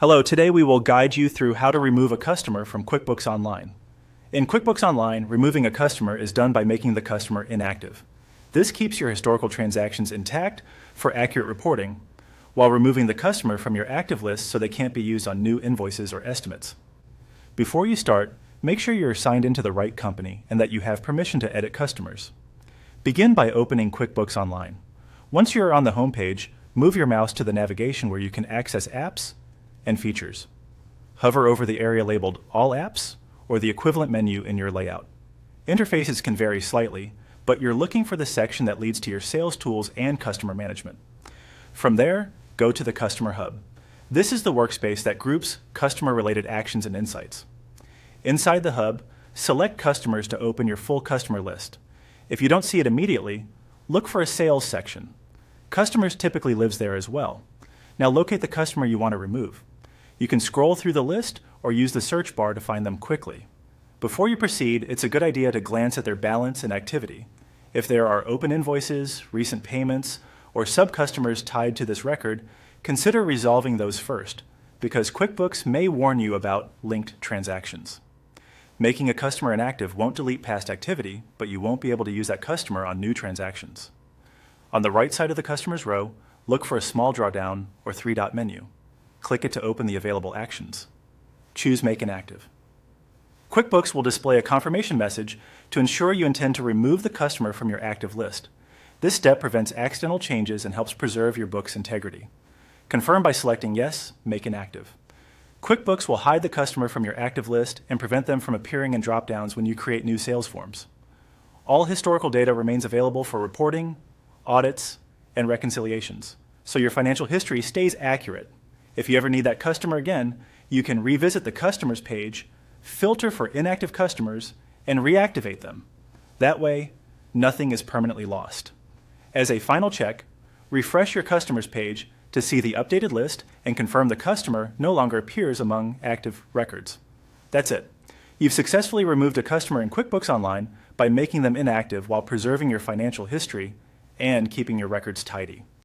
Hello, today we will guide you through how to remove a customer from QuickBooks Online. In QuickBooks Online, removing a customer is done by making the customer inactive. This keeps your historical transactions intact for accurate reporting, while removing the customer from your active list so they can't be used on new invoices or estimates. Before you start, make sure you're signed into the right company and that you have permission to edit customers. Begin by opening QuickBooks Online. Once you're on the home page, move your mouse to the navigation where you can access apps and features. Hover over the area labeled All Apps or the equivalent menu in your layout. Interfaces can vary slightly, but you're looking for the section that leads to your sales tools and customer management. From there, go to the Customer Hub. This is the workspace that groups customer-related actions and insights. Inside the hub, select customers to open your full customer list. If you don't see it immediately, look for a Sales section. Customers typically lives there as well. Now locate the customer you want to remove. You can scroll through the list or use the search bar to find them quickly. Before you proceed, it's a good idea to glance at their balance and activity. If there are open invoices, recent payments, or sub-customers tied to this record, consider resolving those first, because QuickBooks may warn you about linked transactions. Making a customer inactive won't delete past activity, but you won't be able to use that customer on new transactions. On the right side of the Customers row, look for a small drawdown or three-dot menu. Click it to open the available actions. Choose Make Inactive. QuickBooks will display a confirmation message to ensure you intend to remove the customer from your active list. This step prevents accidental changes and helps preserve your book's integrity. Confirm by selecting Yes, Make Inactive. QuickBooks will hide the customer from your active list and prevent them from appearing in drop-downs when you create new sales forms. All historical data remains available for reporting, audits, and reconciliations, so your financial history stays accurate. If you ever need that customer again, you can revisit the Customers page, filter for inactive customers, and reactivate them. That way, nothing is permanently lost. As a final check, refresh your Customers page to see the updated list and confirm the customer no longer appears among active records. That's it. You've successfully removed a customer in QuickBooks Online by making them inactive while preserving your financial history and keeping your records tidy.